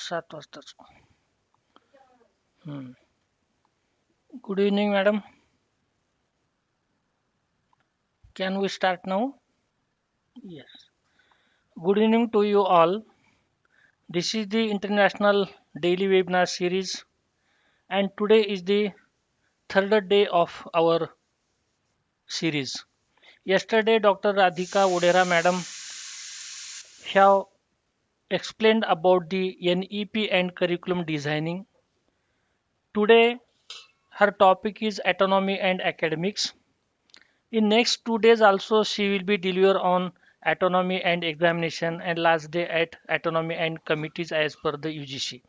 7 वाजताच. हं. Good evening, madam. Can we start now? Yes. Good evening to you all. This is the International Daily Webinar Series, and today is the third day of our series. Yesterday, Dr. Radhika Wadhera madam have explained about the NEP and curriculum designing. Today, her topic is autonomy and academics. In next 2 days also she will be deliver on autonomy and examination and last day at autonomy and committees as per the UGC.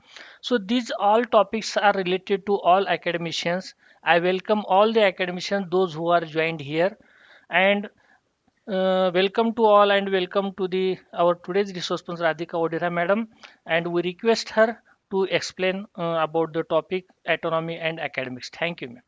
So these all topics are related to all academicians. I welcome all the academicians, those who are joined here, and welcome to all and welcome to the our today's resource person Radhika Wadhera madam, and we request her to explain about the topic autonomy and academics. Thank you, ma'am.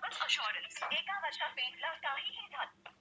Assurance एका वर्षा पेटला काहीही झालं.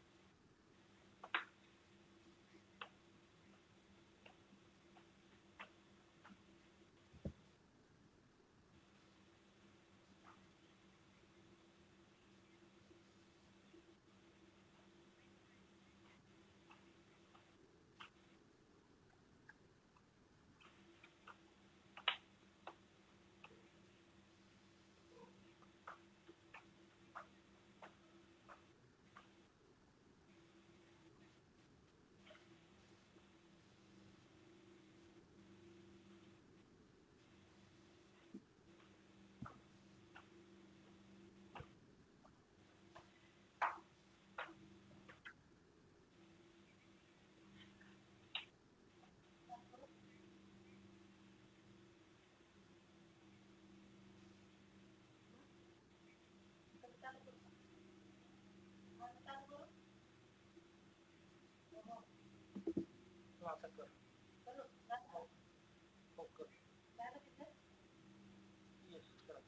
आता कर. हो कर. Yes करा.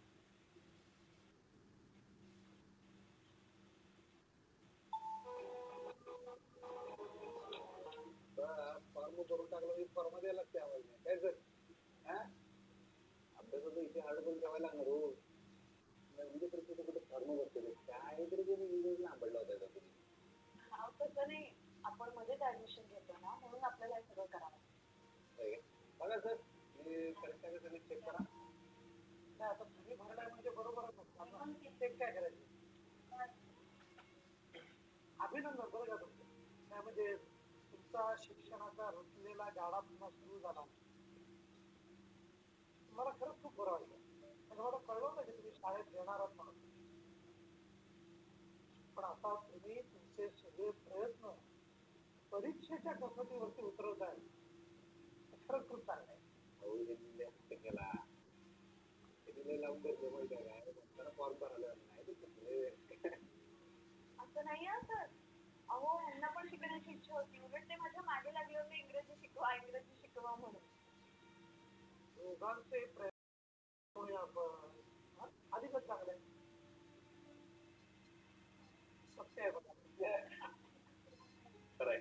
Form करून टाकलं की फॉर्म द्यायला लागते आम्हाला काय सर. अभ्यासाचं इथे हार्ड करून ठेवायला लागणार हो. म्हणजे कुठे फॉर्म भरते काय तरी लांबडला होता तुम्ही. तसं नाही, आपण मध्येच ऍडमिशन घेतो ना, म्हणून आपल्याला हे सगळं करावं. बघा सर, हे करेक्ट आहे का चेक करा. नाही आता तुम्ही भरलाय म्हणजे बरोबरच आपण चेक काय करायचं. अभिनंदन बरं का तुमचं. काय म्हणजे तुमचा शिक्षणाचा रुतलेला गाडा पुन्हा सुरू झाला. मला खरंच खूप बरं वाटलं. म्हणजे मला कळलं होतं की तुम्ही शाळेत घेणार आहात म्हणून. पण आता तुम्ही तुमचे सगळे प्रयत्न परीक्षेच्या कसोटीवरती उतरवत आहे. खरंच खूप चांगलं आहे. केला लावून फॉर्म भरायला नाही. असं नाही सर. अहो यांना पण शिकण्याची इच्छा होती. उलट ते माझ्या मागे लागले होते, इंग्रजी शिकवा इंग्रजी शिकवा म्हणून. दोघांचे प्रयत्न आपण अधिकच चांगलं आहे. सत्य आहे बघा. खरंय.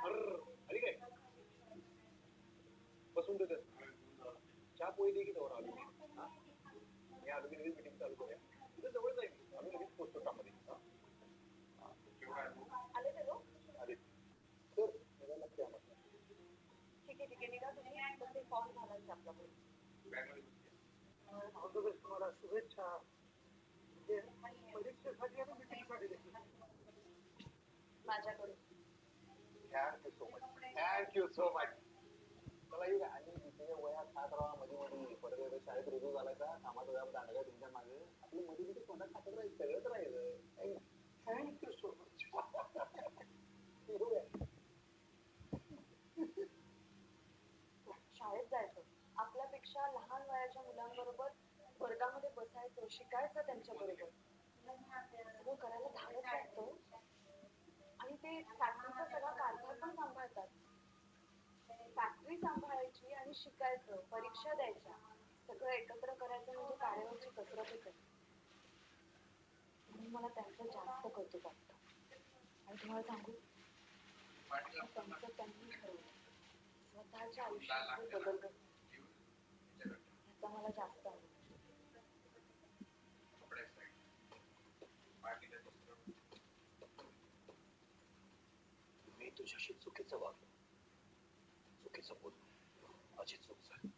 काय बसून देत चहा पोळी दे की जवळ आलो. मी आलो की लगेच मीटिंग चालू करूया. तिथे जवळ जाईल आम्ही लगेच पोहोचतो कामध्ये. आले ते लोक आले सर. लागते आम्हाला. ठीक आहे निघा तुम्ही. ते फॉर्म घालायचे आपल्याकडे. ऑल द बेस्ट तुम्हाला. शुभेच्छा. परीक्षेसाठी आणि मीटिंगसाठी देखील माझ्याकडून. Thank you so much. Thank you so much. चला येऊ आणि तिथे वयात खात राहा मध्ये मध्ये परत शाळेत रुजू झाला का कामाचा व्याप दांडगा तुमच्या मागे आपली मध्ये मध्ये कोणा खातच राहील सगळंच राहिलं. Thank you so much. शाळेत जायचं, आपल्यापेक्षा लहान वयाच्या मुलांबरोबर वर्गामध्ये बसायचं, शिकायचं त्यांच्या बरोबर. सगळं करायला धाडच वाटतं. आणि ते फॅक्टरीचा सगळा कारभार पण सांभाळतात. फॅक्टरी सांभाळायची आणि शिकायचं, परीक्षा द्यायच्या, सगळं एकत्र करायचं म्हणजे कार्यावरची कसरतच आहे. म्हणून मला त्यांचं जास्त कौतुक वाटतं. आणि तुम्हाला सांगू, त्यांचं त्यांनी ठरवलं स्वतःच्या आयुष्यामध्ये बदल घडवणे, याचा मला जास्त आवडतो. मी तुझ्याशी चुकीचं वागलो, चुकीचं बोललो, माझी चूक झाली.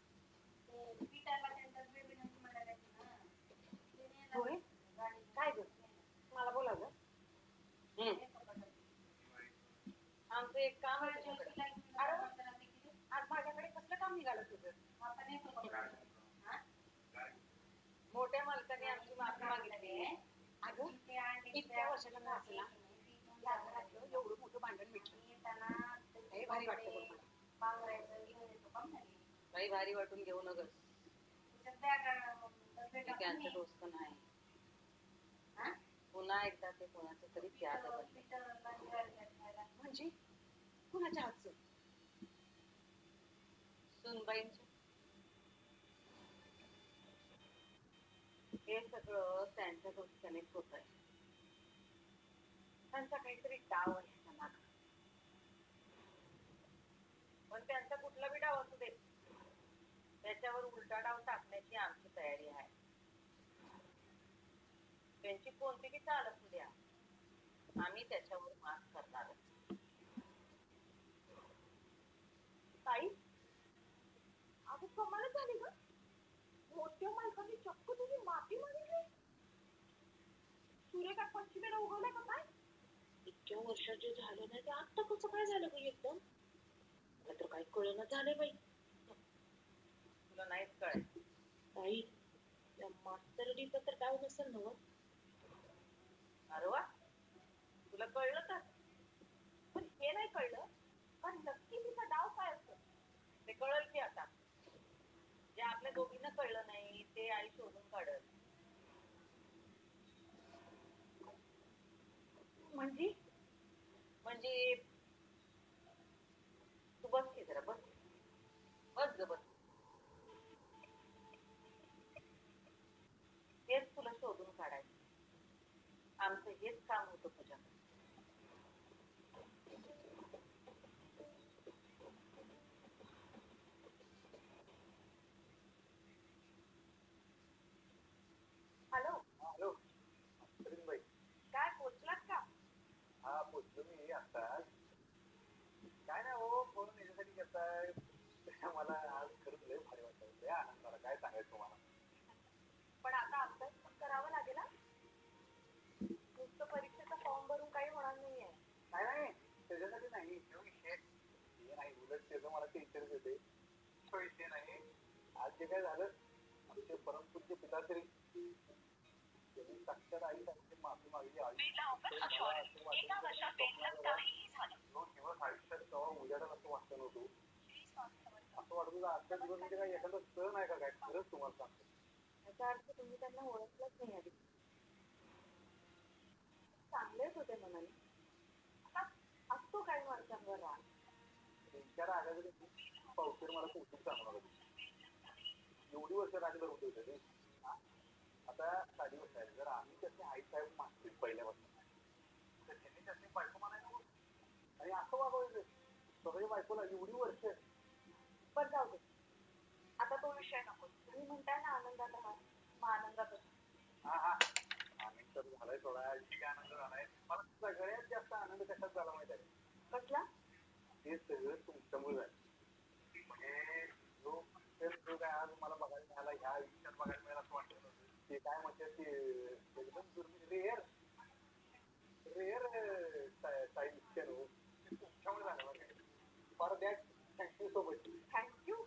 काय ग मला बोलावलं. आमचं एक काम आहे तुझ्याकडे. आज माझ्याकडे कसलं काम निघालं तुझं. मोठ्या मालकाने आमची माफी मागितली. अगं इतक्या वर्षाला का असेना या घरातलं एवढं मोठं भांडण मिटलं. हे भारी वाटतं बघ मला. काही भारी वाटून घेऊ नगस. त्यांचं डोसकं नाही. पुन्हा एकदा ते कोणाचं तरी त्याग म्हणजे कुणाच्या हातचं. सुनबाईंच्या. हे सगळं त्यांच्या कनेक्ट होत आहे. त्यांचा काहीतरी डाव आहे त्यांना, पण त्यांचा कुठला बी डाव असू दे, त्याच्यावर उलटा डाव टाकण्याची आमची तयारी आहे. त्यांची कोणती बी चाल असू द्या, आम्ही त्याच्यावर मात करणार. ताई, अगं कमाल झाली ग, मोठ्या मालकाने चक्क तुझी माफी मागितली. सूर्य काय पश्चिमेला उगवलाय का काय? इतक्या वर्षात जे झालं नाही ते आत्ता कसं काय झालं ग एकदम? मला तर काही कळलं झालंय बाई. तुला नाहीच कळायचं ताई, त्या मास्तरडीचं तर काय नसेल ना. अरे वा, तुला कळलं का? पण हे नाही कळलं पण नक्की तिचा डाव काय असतो ते कळलं की आता. जे आपल्या दोघींना कळलं नाही ते आई शोधून काढल. म्हणजे म्हणजे तू बस की जरा, बस बस ग बस. हेच तुला शोधून काढायचं, आमचं हेच काम होतं तुझ्या. हॅलो. हॅलो बाई, काय पोचलात का? हा पोचलो मी आताच. काय नाही हो, फोन याच्यासाठी घेताय. मला आज खरंच लय भारी वाटतं, लय आनंद झाला, काय सांगायचं तुम्हाला. पण आता अभ्यास पण करावा लागेल ना, नुसतं परीक्षेचा फॉर्म भरून काही होणार नाहीये. नाही नाही, त्याच्यासाठी नाही, तो विषय ते नाही, उलट त्याचं मला टेन्शन येते. तो विषय नाही, आज जे काय झालं, आमचे परमपूज्य पिताश्री त्यांनी साक्षात आई त्यांची माफी मागली. दोन दिवस आयुष्यात तेव्हा उजाडत असं वाटत नव्हतं. असं वाटत होतं आजचा दिवस म्हणजे काय एखादा सण आहे का काय. खरंच तुम्हाला सांगतो, याचा अर्थ तुम्ही त्यांना ओळखलंच नाही आधी. चांगलेच होते मनाने, आता असतो काही माणसांवर राग. त्यांच्या रागाचं पावसाळी मला कौतुक सांगणार होती. एवढी वर्ष राग धरून ठेवते ते. आता साधी गोष्ट आहे, जर आम्ही त्याचे आईसाहेब मानतील पहिल्यापासून, तर त्यांनी त्याची बायको म्हणायला आणि असं वागवायचं सगळी बायकोला एवढी वर्ष. पण जाऊ दे, आता तो विषय नको. तुम्ही म्हणताय ना आनंदात राहा, मग आनंदात. हा हा, आनंद तर झालाय थोडा, इतका आनंद झालाय. मला सगळ्यात जास्त आनंद कशात झाला माहिती आहे? कसला? ते सगळं तुमच्यामुळे झालं. म्हणजे जो जो काय आज मला बघायला मिळाला, ह्या आयुष्यात बघायला मिळाला असं वाटत नव्हतं. ते काय म्हणतात ते एकदम दुर्मिळ, रेअर रेअर टाईम तुमच्यामुळे झालं बघा. For that thank you so much. Thank you.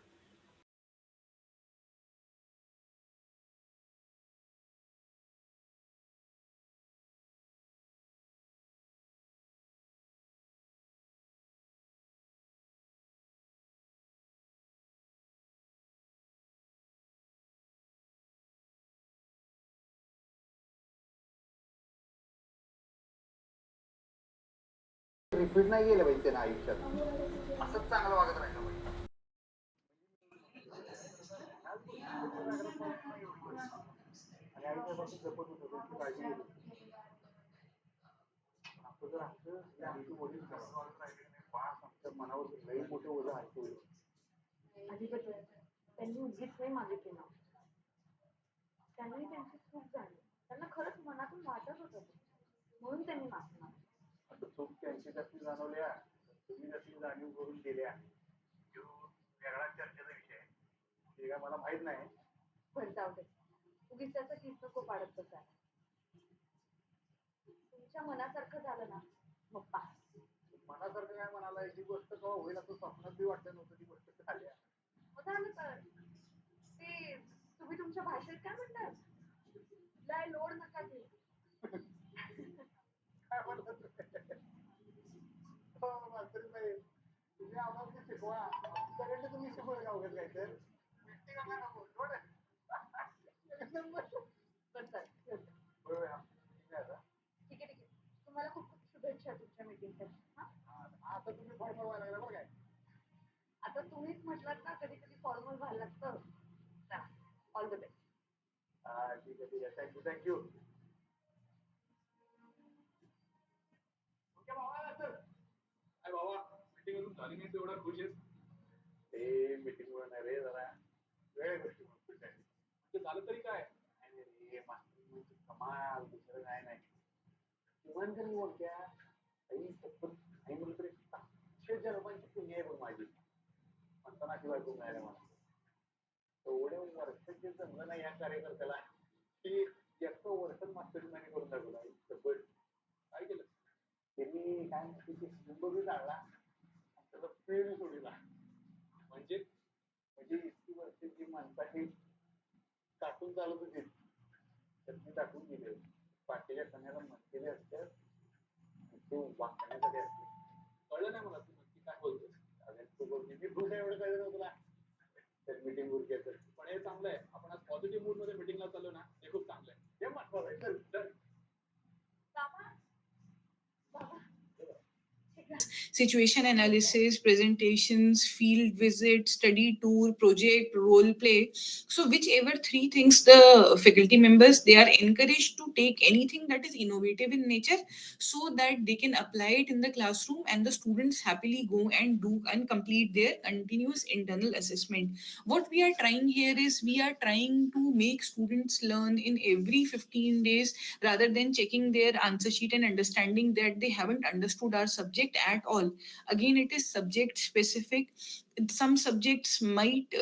Repeat नाही गेलं पाहिजे ना आयुष्यात, असंच चांगलं वागत राहिलं पाहिजे. आणि आईच्यापासून जपत होतो, त्यांची काळजी घेत होतो. आपलं जर असं आमची वडील कसं वागत राहिले नाही, बास आमच्या मनावर लई मोठं ओझं आहे. अधिपती त्यांनी उगीच नाही मागितले ना, त्यांनी त्यांची चूक झाली, त्यांना खरंच मनातून वाटत होतं म्हणून त्यांनी माफी मागितली. आता चूक त्यांची त्यातली जाणवल्या, तुम्ही त्यातली जाणीव करून दिल्या, जो वेगळा चर्चेचा विषय आहे, ते काय मला माहित नाही. पण जाऊ दे, उगीच त्याचा किस नको पाडत बसा. तुमच्या मनासारखं झालं ना, मग पास. मनासारखं काय म्हणाला, जी गोष्ट केव्हा होईल असं स्वप्नात बी वाटलं नव्हतं, ती गोष्ट झाली. झालं तर ते तुम्ही तुमच्या भाषेत काय म्हणतात, लय लोड नका घेऊ. काय म्हणतात हो मास्तरी साहेब, तुम्ही आम्हाला शिकवा, आमच्याकडे तुम्ही शिकवलं का वगैरे काय तर ठीक आहे ठीक आहे, तुम्हाला खूप खूप शुभेच्छा तुमच्या मीटिंगसाठी. आता तुम्ही फॉर्मल व्हायला लागला बरं काय. आता तुम्हीच म्हटलात ना कधी कधी फॉर्मल व्हायला लागतं. All the best. हा ठीक आहे ठीक आहे, थँक्यू. ओके बाबा सर. काय बाबा मीटिंग अजून झाली नाही, एवढा खुश आहेस? ते मीटिंग मुळे नाही रे, जरा वेळ गोष्टी खुश आहे. ते झालं तरी काय? रे मास्टर कमाल, दुसरं काय नाही. किमान तरी ओळख्या आई चप्पल आई म्हणलं तरी 700 जन्मांची पुण्य आहे बघ माझी. म्हणताना शिवाय तू नाही रे मला. एवढे वर्षाचे जमलं नाही या कार्यकर्त्याला की एकटं वर्षण मास्टर नाही करून दाखवला. चप्पल काय केलं त्यांनी, काय म्हणते बी जाळला, त्याचा पेन सोडला. म्हणजे म्हणजे इतकी वर्षाची माणसाची टाकून चालत होती, त्यांनी टाकून दिले. पाठीच्या कण्याला म्हणलेले असतात ते वाकण्यासाठी असते. कळलं नाही मला तू नक्की काय बोलतोस. अरे तू बोलते मी खुश आहे एवढं कळलं ना तुला. तर मीटिंग उरक्याचं पण हे चांगलं आहे. आपण आज पॉझिटिव्ह मूड मध्ये मीटिंगला चाललो ना, हे खूप चांगलं आहे. हे महत्वाचं आहे. चल चल बाबा बाबा situation analysis, presentations, field visit, study tour, project, role play. So whichever three things the faculty members, they are encouraged to take anything that is innovative in nature so that they can apply it in the classroom and the students happily go and do and complete their continuous internal assessment. What we are trying here is we are trying to make students learn in every 15 days rather than checking their answer sheet and understanding that they haven't understood our subject at all. Again, it is subject specific. Some subjects might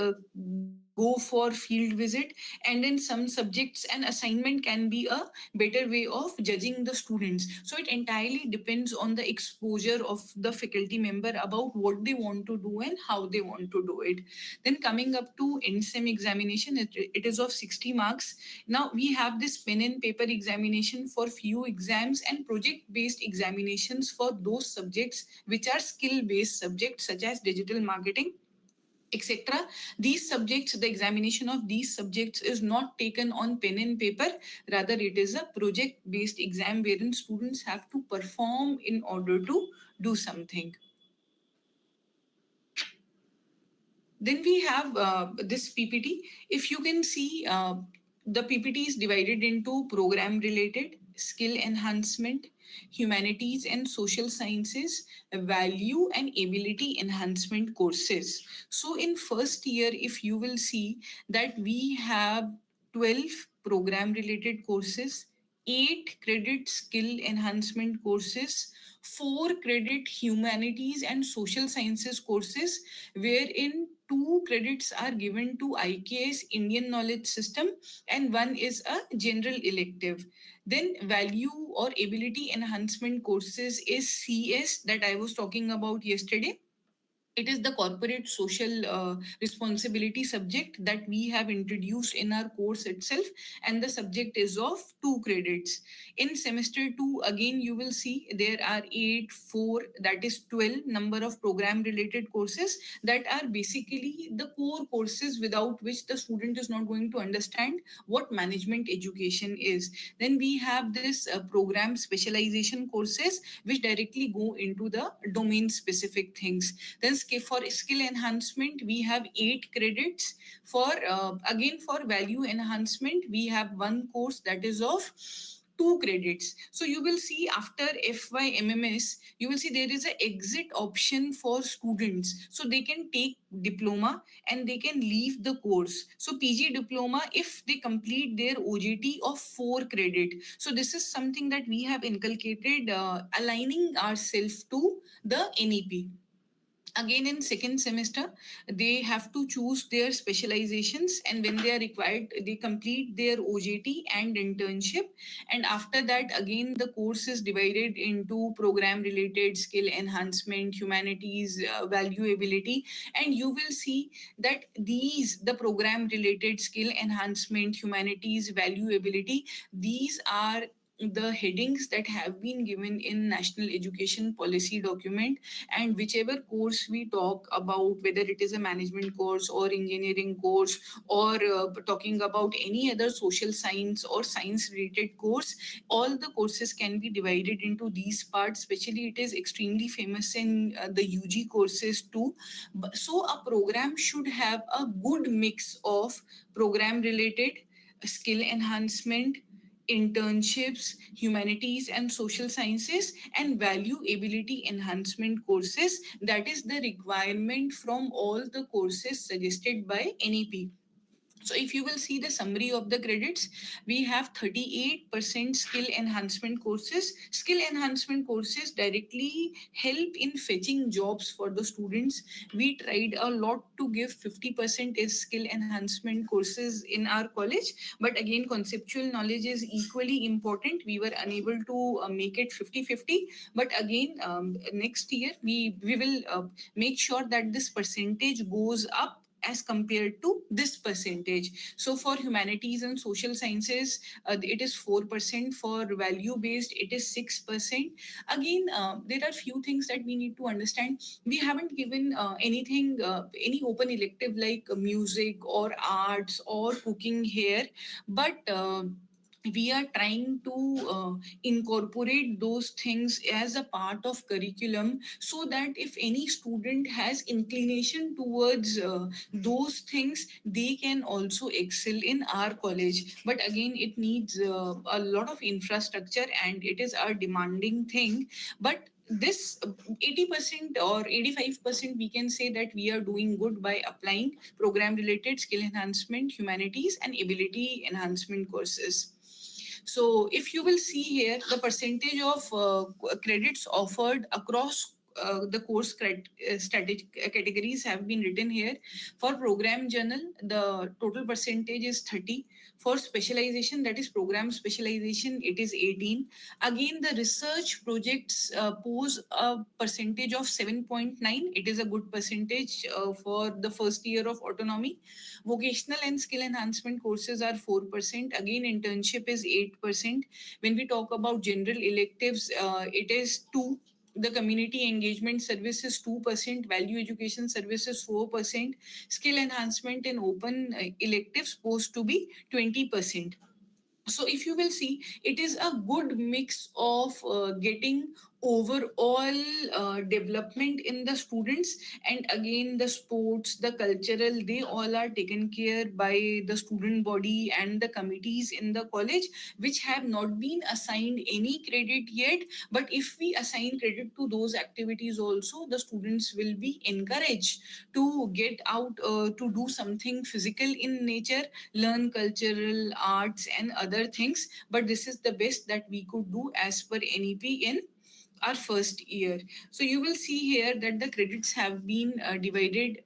go for field visit, and in some subjects an assignment can be a better way of judging the students. So it entirely depends on the exposure of the faculty member about what they want to do and how they want to do it. Then coming up to end-sem examination, it is of 60 marks. Now we have this pen and paper examination for few exams and project-based examinations for those subjects which are skill-based subjects such as digital marketing, etc. These subjects, the examination of these subjects is not taken on pen and paper. Rather, it is a project-based exam wherein students have to perform in order to do something. Then we have this PPT. If you can see, the PPT is divided into program related, skill enhancement, humanities and social sciences, value and ability enhancement courses. So in first year, if you will see that we have 12 program related courses, 8 credit skill enhancement courses, 4 credit humanities and social sciences courses, wherein 2 credits are given to IKS Indian Knowledge System and 1 is a general elective. Then value or ability enhancement courses is CS that I was talking about yesterday. It is the corporate social responsibility subject that we have introduced in our course itself, and the subject is of 2 credits. In semester 2, again you will see there are 8 4, that is 12 number of program related courses that are basically the core courses without which the student is not going to understand what management education is. Then we have this program specialization courses which directly go into the domain specific things. Then for skill enhancement, we have 8 credits. For again for value enhancement, we have one course that is of 2 credits. So you will see after FYMMS, you will see there is an exit option for students. So they can take diploma and they can leave the course. So PG diploma, if they complete their OJT of 4 credit. So this is something that we have inculcated, aligning ourselves to the NEP. Again in second semester they have to choose their specializations, and when they are required they complete their OJT and internship, and after that again the course is divided into program related, skill enhancement, humanities, value ability. And you will see that these, the program related, skill enhancement, humanities, value ability, these are the headings that have been given in national education policy document. And whichever course we talk about, whether it is a management course or engineering course, or talking about any other social science or science related course, all the courses can be divided into these parts. Especially it is extremely famous in the UG courses too. So a program should have a good mix of program related, skill enhancement, internships, humanities and social sciences, and value ability enhancement courses. That is the requirement from all the courses suggested by NEP. So if you will see the summary of the credits, we have 38% skill enhancement courses. Skill enhancement courses directly help in fetching jobs for the students. We tried a lot to give 50% as skill enhancement courses in our college, but again, conceptual knowledge is equally important. We were unable to make it 50-50. But again, next year, we will make sure that this percentage goes up as compared to this percentage. So for humanities and social sciences, it is 4%. For value based, it is 6%. Again, there are few things that we need to understand. We haven't given anything, any open elective like music or arts or cooking here, but we are trying to incorporate those things as a part of curriculum, so that if any student has inclination towards those things, they can also excel in our college. But again, it needs a lot of infrastructure, and it is a demanding thing. But this 80% or 85%, we can say that we are doing good by applying program related skill enhancement, humanities and ability enhancement courses. So if you will see here, the percentage of credits offered across the course strategic categories have been written here. For program journal, the total percentage is 30. For specialization, that is program specialization, it is 18. Again, the research projects pose a percentage of 7.9. It is a good percentage for the first year of autonomy. Vocational and skill enhancement courses are 4%. Again, internship is 8%. When we talk about general electives, it is 2. The community engagement service is 2%, value education services 4%, skill enhancement and open electives supposed to be 20%. So if you will see, it is a good mix of getting overall development in the students, and again the sports, the cultural, they all are taken care by the student body and the committees in the college, which have not been assigned any credit yet. But if we assign credit to those activities also, the students will be encouraged to get out to do something physical in nature, learn cultural arts and other things. But this is the best that we could do as per NEP in our first year. So you will see here that the credits have been divided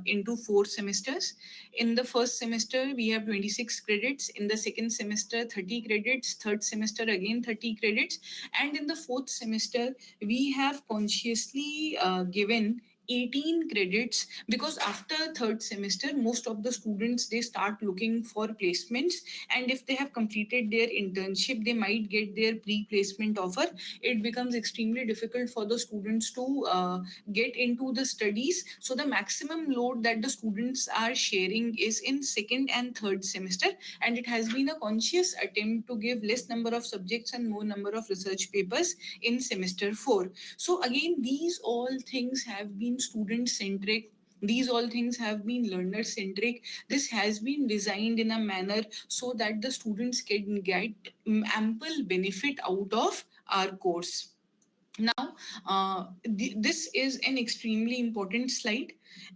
into 4 semesters. In the first semester, we have 26 credits. In the second semester, 30 credits. Third semester, again 30 credits. And in the fourth semester, we have consciously given 18 credits, because after third semester, most of the students, they start looking for placements, and if they have completed their internship, they might get their pre-placement offer. It becomes extremely difficult for the students to get into the studies. So the maximum load that the students are sharing is in second and third semester, and it has been a conscious attempt to give less number of subjects and more number of research papers in semester 4. So again, these all things have been student centric, these all things have been learner centric. This has been designed in a manner so that the students can get ample benefit out of our course. Now, this is an extremely important slide,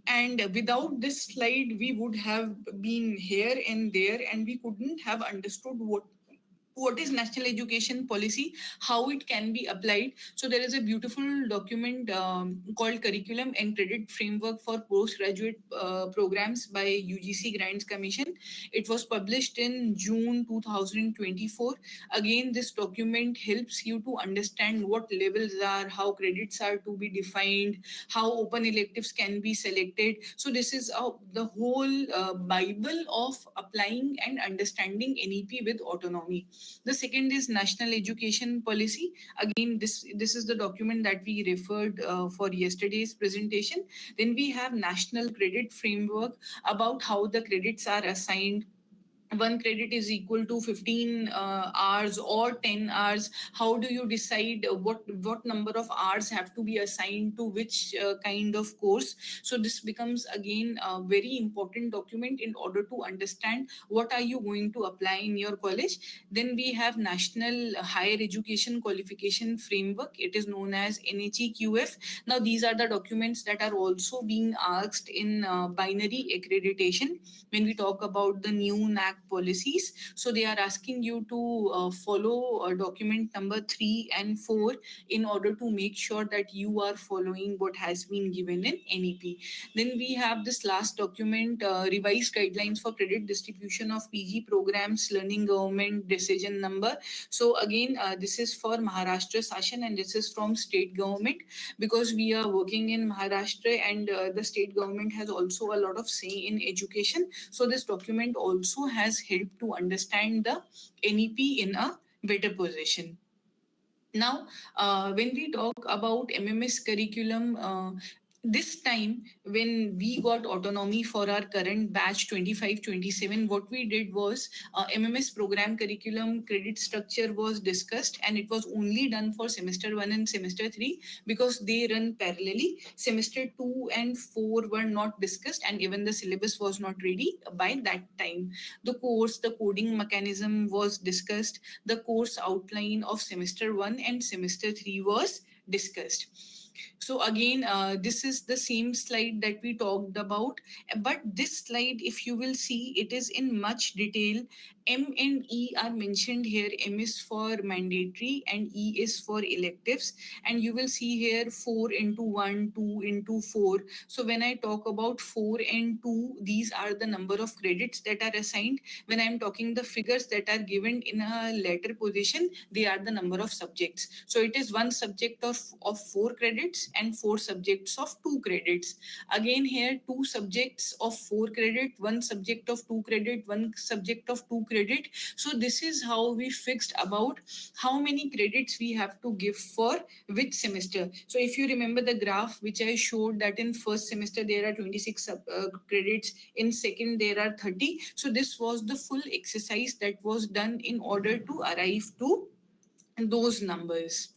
and without this slide, we would have been here and there, and we couldn't have understood what is national education policy, how it can be applied. So there is a beautiful document called Curriculum and Credit Framework for Postgraduate Programs by UGC Grants Commission. It was published in June 2024. Again, this document helps you to understand what levels are, how credits are to be defined, how open electives can be selected. So this is the whole Bible of applying and understanding NEP with autonomy. The second is national education policy. Again, this is the document that we referred for yesterday's presentation. Then we have national credit framework, about how the credits are assigned, one credit is equal to 15 hours or 10 hours. How do you decide what number of hours have to be assigned to which kind of course? So this becomes again a very important document in order to understand what are you going to apply in your college. Then we have National Higher Education Qualification Framework. It is known as NHEQF. Now these are the documents that are also being asked in binary accreditation when we talk about the new NAC policies. So they are asking you to follow document number 3 and 4 in order to make sure that you are following what has been given in NEP. Then we have this last document, revised guidelines for credit distribution of PG programs, learning government decision number. So again, this is for Maharashtra Sashan and this is from state government, because we are working in Maharashtra and the state government has also a lot of say in education. So this document also has helped to understand the NEP in a better position. Now, when we talk about MMS curriculum, this time when we got autonomy for our current batch 25-27, what we did was MMS program curriculum credit structure was discussed, and it was only done for semester 1 and semester 3 because they run parallelly. Semester 2 and 4 were not discussed, and even the syllabus was not ready by that time. The course, the coding mechanism was discussed. The course outline of semester 1 and semester 3 was discussed. So again, this is the same slide that we talked about, but this slide, if you will see, it is in much detail. M and E are mentioned here. M is for mandatory and E is for electives. And you will see here 4 into 1, 2 into 4. So when I talk about 4 and 2, these are the number of credits that are assigned. When I'm talking the figures that are given in a later position, they are the number of subjects. So it is one subject of 4 credits and 4 subjects of 2 credits. Again here, 2 subjects of 4 credit, 1 subject of 2 credit, 1 subject of 2 credit. So this is how we fixed about how many credits we have to give for which semester. So if you remember the graph which I showed, that in first semester there are 26 credits, in second there are 30. So this was the full exercise that was done in order to arrive to those numbers.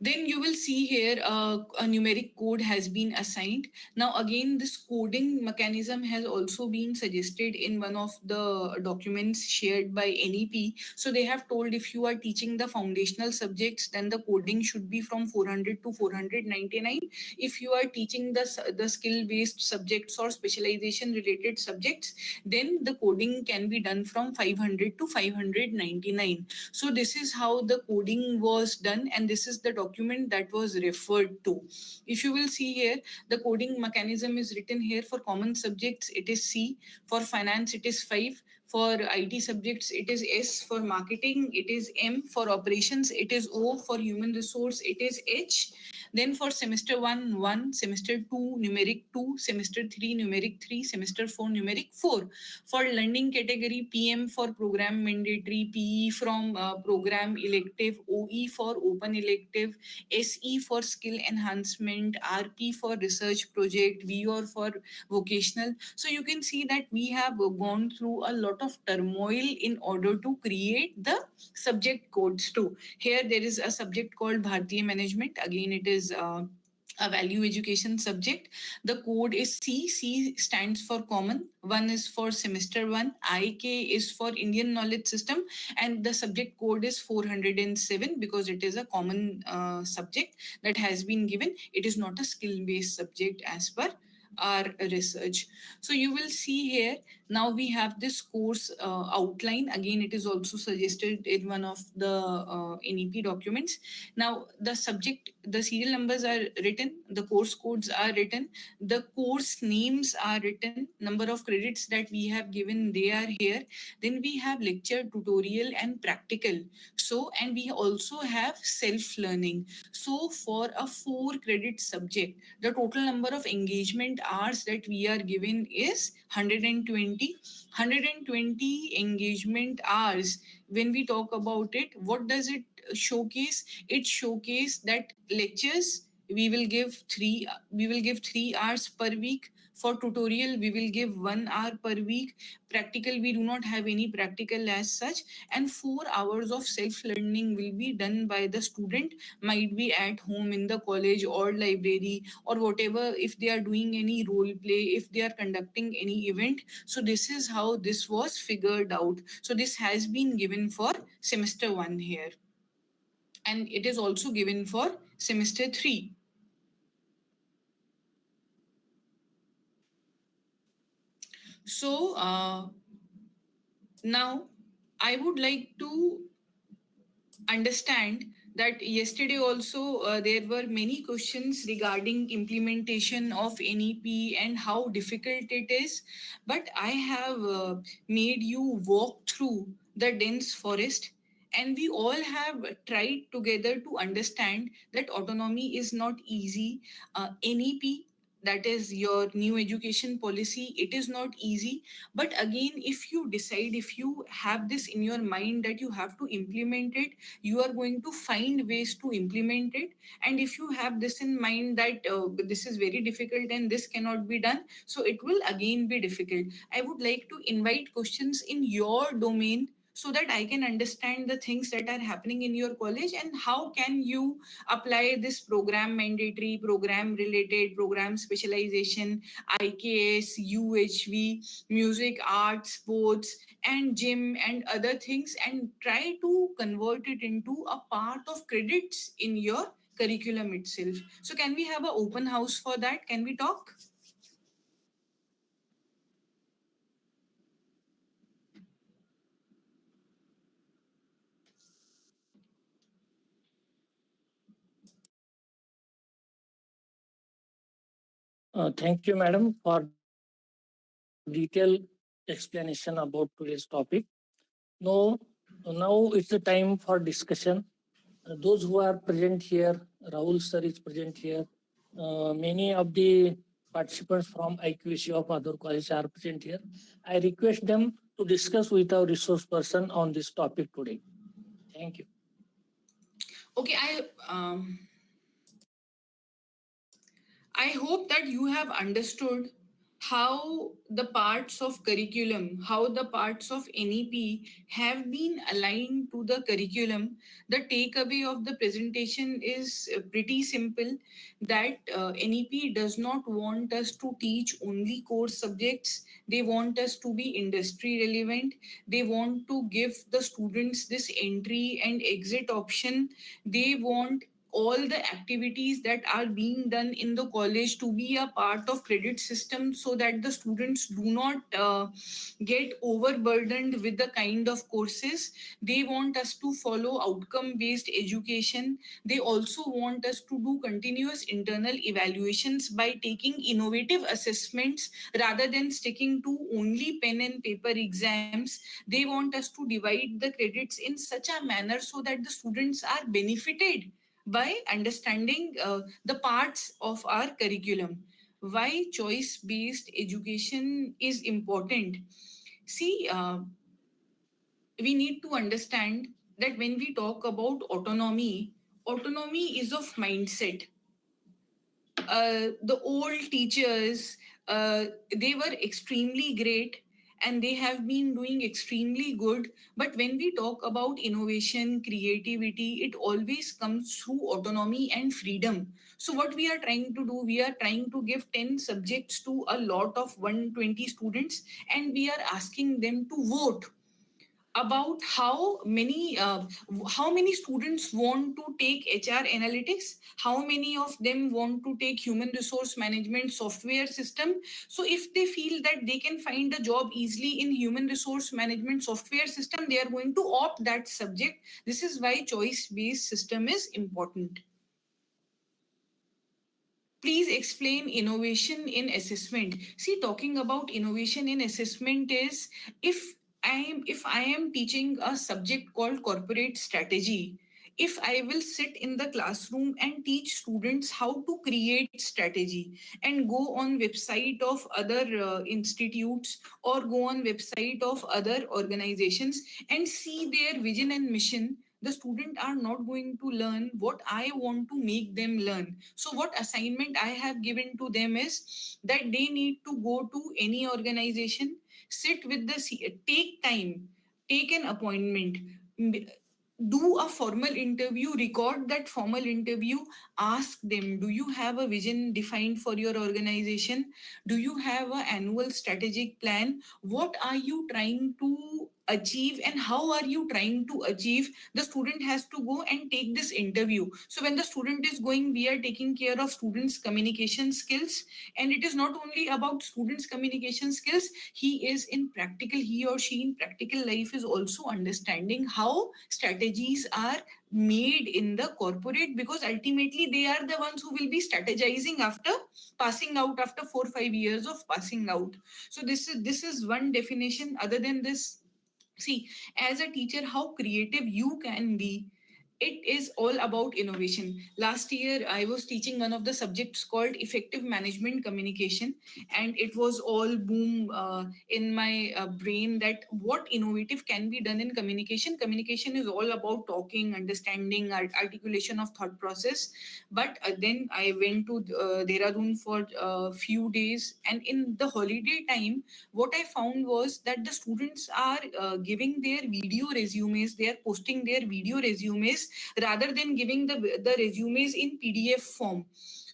Then you will see here a numeric code has been assigned. Now again, this coding mechanism has also been suggested in one of the documents shared by NEP. So they have told if you are teaching the foundational subjects, then the coding should be from 400 to 499. If you are teaching the skill-based subjects or specialization-related subjects, then the coding can be done from 500 to 599. So this is how the coding was done, and this is the document that was referred to. If you will see here, the coding mechanism is written here. For common subjects, it is C. For finance, it is 5. For IT subjects, it is S. For marketing, it is M. For operations, it is O. For human resource, it is H. Then for semester 1, 1, semester 2, numeric 2, semester 3, numeric 3, semester 4, numeric 4. For learning category, PM for program mandatory, PE from program elective, OE for open elective, SE for skill enhancement, RP for research project, VR for vocational. So you can see that we have gone through a lot of turmoil in order to create the subject codes too. Here there is a subject called Bharatiya Management. Again, it is a value education subject. The code is C. C stands for common. 1 is for semester 1. IK is for Indian knowledge system. And the subject code is 407 because it is a common subject that has been given. It is not a skill-based subject as per our research. So you will see here, now we have this course outline. Again, it is also suggested in one of the NEP documents. Now the subject, the serial numbers are written, the course codes are written, the course names are written, number of credits that we have given, they are here. Then we have lecture, tutorial and practical. So, and we also have self-learning. So for a 4 credit subject, the total number of engagement hours that we are given is 120. 120 engagement hours. When we talk about it, what does it showcase? It showcase that lectures we will give 3 hours per week. For tutorial, we will give 1 hour per week. Practical, we do not have any practical as such. And 4 hours of self learning will be done by the student, might be at home, in the college or library, or whatever, if they are doing any role play, if they are conducting any event. So this is how this was figured out. So this has been given for semester 1 here, and it is also given for semester 3. So now I would like to understand that yesterday also there were many questions regarding implementation of NEP and how difficult it is. But I have made you walk through the dense forest, and we all have tried together to understand that autonomy is not easy. NEP, that is your new education policy, it is not easy. But again, if you decide, if you have this in your mind that you have to implement it, you are going to find ways to implement it. And if you have this in mind that this is very difficult and this cannot be done, so it will again be difficult. I would like to invite questions in your domain, so that I can understand the things that are happening in your college and how can you apply this program mandatory, program related, program specialization, IKS, UHV, music, arts, sports, and gym and other things, and try to convert it into a part of credits in your curriculum itself. So can we have an open house for that? Can we talk? Thank you, madam, for detailed explanation about today's topic. Now, now it's the time for discussion. Those who are present here, Rahul sir is present here. Many of the participants from IQAC of other colleges are present here. I request them to discuss with our resource person on this topic today. Thank you. Okay, I hope that you have understood how the parts of curriculum, how the parts of NEP have been aligned to the curriculum. The takeaway of the presentation is pretty simple, that NEP does not want us to teach only core subjects. They want us to be industry relevant. They want to give the students this entry and exit option. They want all the activities that are being done in the college to be a part of credit system, so that the students do not get overburdened with the kind of courses. They want us to follow outcome based education. They also want us to do continuous internal evaluations by taking innovative assessments rather than sticking to only pen and paper exams. They want us to divide the credits in such a manner so that the students are benefited by understanding the parts of our curriculum. Why choice based education is important? See, we need to understand that when we talk about autonomy, autonomy is of mindset. The old teachers, they were extremely great and they have been doing extremely good. But when we talk about innovation, creativity, it always comes through autonomy and freedom. So, what we are trying to do, we are trying to give 10 subjects to a lot of 120 students, and we are asking them to vote about how many students want to take HR analytics, how many of them want to take human resource management software system. So if they feel that they can find a job easily in human resource management software system, they are going to opt that subject. This is why choice based system is important. Please explain innovation in assessment. See, talking about innovation in assessment is, if I am teaching a subject called corporate strategy, if I will sit in the classroom and teach students how to create strategy and go on website of other institutes or go on website of other organizations and see their vision and mission, the student are not going to learn what I want to make them learn. So what assignment I have given to them is that they need to go to any organization, sit with the take time, take an appointment, do a formal interview, record that formal interview, ask them, do you have a vision defined for your organization? Do you have an annual strategic plan? What are you trying to achieve and how are you trying to achieve? The student has to go and take this interview. So when the student is going, we are taking care of students communication skills, and it is not only about students communication skills, he or she in practical life is also understanding how strategies are made in the corporate, because ultimately they are the ones who will be strategizing after passing out, after 4 or 5 years of passing out. So this is one definition. Other than this, see, as a teacher, how creative you can be. It is all about innovation. Last year, I was teaching one of the subjects called effective management communication, and it was all boom in my brain that what innovative can be done in communication. Communication is all about talking, understanding, articulation of thought process. But then I went to Dehradun for a few days, and in the holiday time, what I found was that the students are giving their video resumes, they are posting their video resumes rather than giving the resumes in PDF form.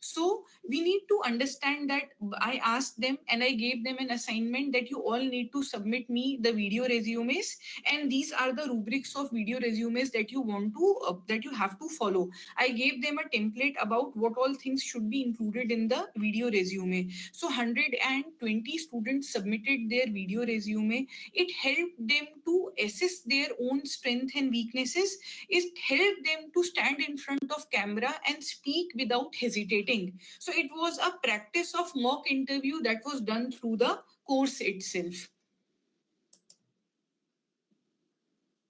So we need to understand that. I asked them and I gave them an assignment that you all need to submit me the video resumes, and these are the rubrics of video resumes that you want to that you have to follow. I gave them a template about what all things should be included in the video resume. So 120 students submitted their video resume. It helped them to assess their own strengths and weaknesses. It helped them to stand in front of camera and speak without hesitating. So it was a practice of mock interview that was done through the course itself.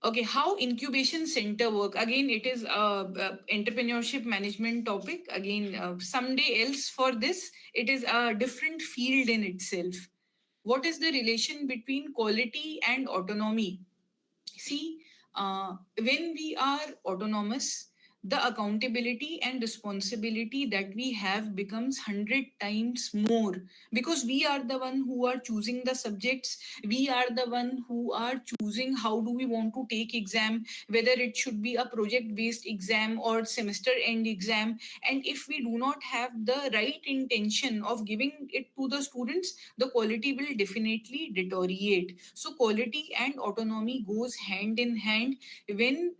Okay, how incubation center work? Again, it is a entrepreneurship management topic. Again, someday else for this, it is a different field in itself. What is the relation between quality and autonomy? See, when we are autonomous, the accountability and responsibility that we have becomes 100 times more, because we are the one who are choosing the subjects. We are the one who are choosing how do we want to take exam, whether it should be a project based exam or semester end exam. And if we do not have the right intention of giving it to the students, the quality will definitely deteriorate. So quality and autonomy goes hand in hand. When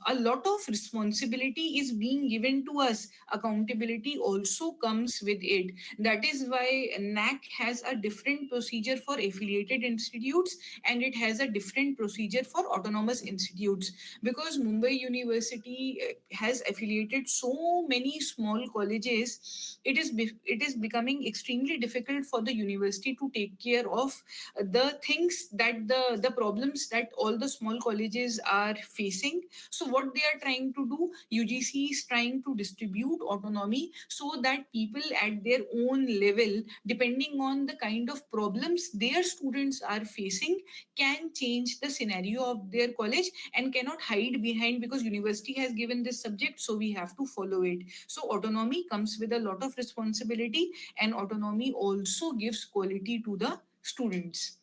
a lot of responsibility is being given to us, accountability also comes with it. That is why NAC has a different procedure for affiliated institutes and it has a different procedure for autonomous institutes, because Mumbai University has affiliated so many small colleges. It is becoming extremely difficult for the university to take care of the things that the problems that all the small colleges are facing. So what they are trying to do, UGC is trying to distribute autonomy so that people at their own level, depending on the kind of problems their students are facing, can change the scenario of their college and cannot hide behind because university has given this subject, so we have to follow it. So autonomy comes with a lot of responsibility, and autonomy also gives quality to the students.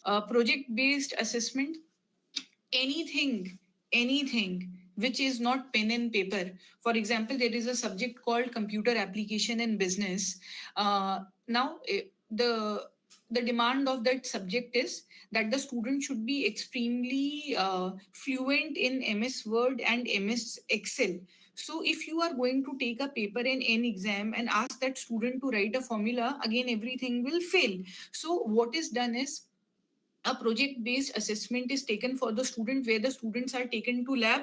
Project based assessment, anything which is not pen and paper. For example, there is a subject called computer application in business. Now the demand of that subject is that the student should be extremely fluent in MS Word and MS Excel. So if you are going to take a paper in an exam and ask that student to write a formula, again everything will fail. So what is done is a project based assessment is taken for the student, where the students are taken to lab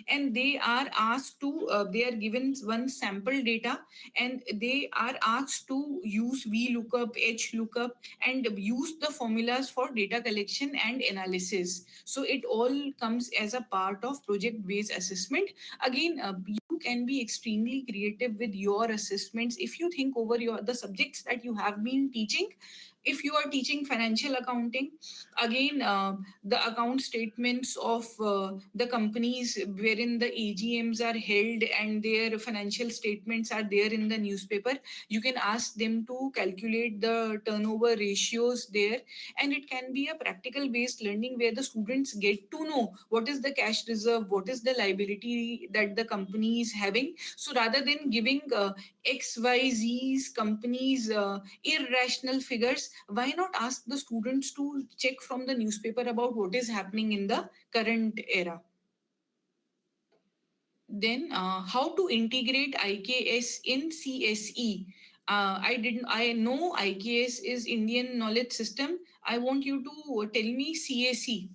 and they are asked to they are given one sample data, and they are asked to use VLOOKUP, HLOOKUP, and use the formulas for data collection and analysis. So it all comes as a part of project based assessment. Again, you can be extremely creative with your assessments. If you think over the subjects that you have been teaching, If you are teaching financial accounting, again, the account statements of the companies wherein the AGMs are held and their financial statements are there in the newspaper, you can ask them to calculate the turnover ratios there. And it can be a practical based learning where the students get to know what is the cash reserve, what is the liability that the company is having. So rather than giving XYZ's companies irrational figures, why not ask the students to check from the newspaper about what is happening in the current era? Then, how to integrate IKS in CSE? I know IKS is Indian Knowledge System. I want you to tell me CSE.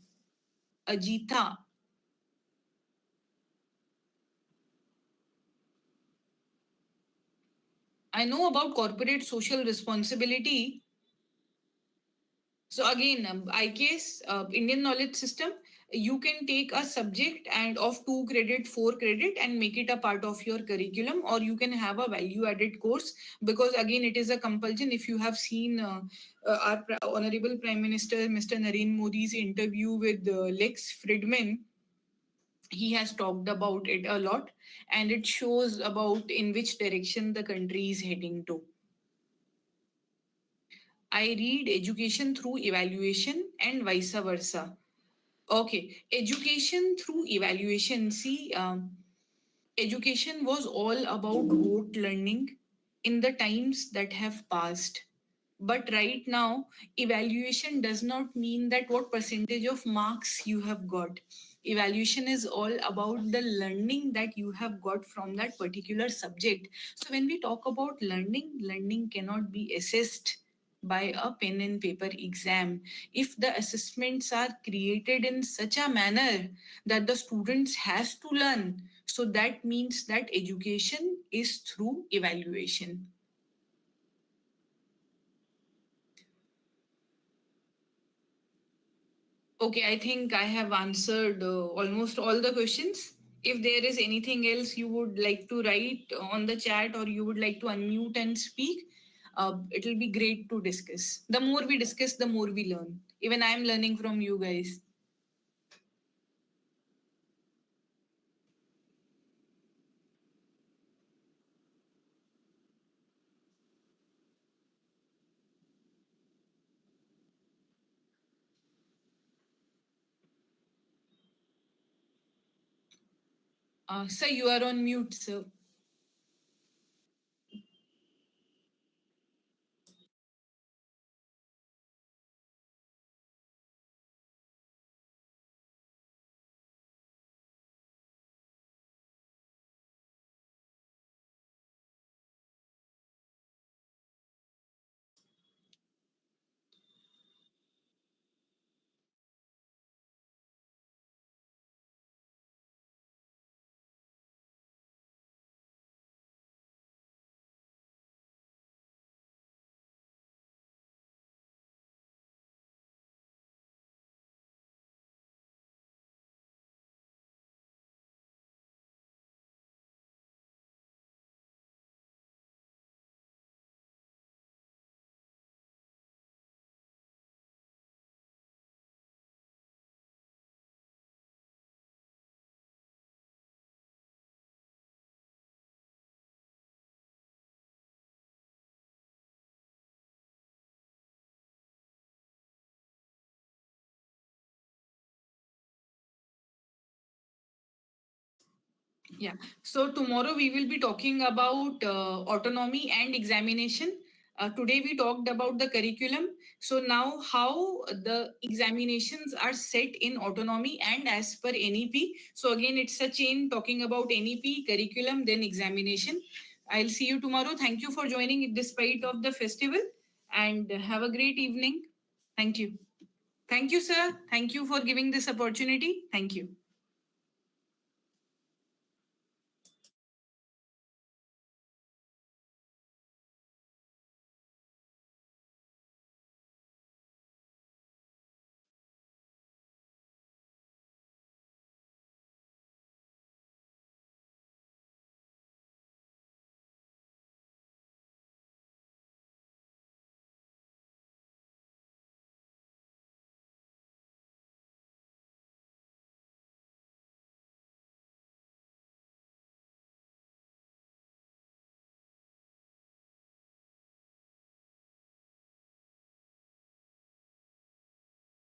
Ajita. I know about corporate social responsibility. So again, IKS, Indian Knowledge System, you can take a subject and of 2 credit, 4 credit and make it a part of your curriculum, or you can have a value added course, because again, it is a compulsion. If you have seen our Honorable Prime Minister, Mr. Narendra Modi's interview with Lex Fridman, he has talked about it a lot, and it shows about in which direction the country is heading to. I read education through evaluation and vice versa. Okay, education through evaluation. See, education was all about rote learning in the times that have passed. But right now, evaluation does not mean that what percentage of marks you have got. Evaluation is all about the learning that you have got from that particular subject. So when we talk about learning, learning cannot be assessed by a pen and paper exam. If the assessments are created in such a manner that the students has to learn, so that means that education is through evaluation. Okay, I think I have answered almost all the questions. If there is anything else you would like to write on the chat, or you would like to unmute and speak, it will be great to discuss. The more we discuss, the more we learn. Even I am learning from you guys. Sir, you are on mute, sir. Yeah. So tomorrow we will be talking about autonomy and examination. Today we talked about the curriculum. So now how the examinations are set in autonomy and as per NEP. So again, it's a chain talking about NEP, curriculum, then examination. I'll see you tomorrow. Thank you for joining despite of the festival, and have a great evening. Thank you. Thank you, sir. Thank you for giving this opportunity. Thank you.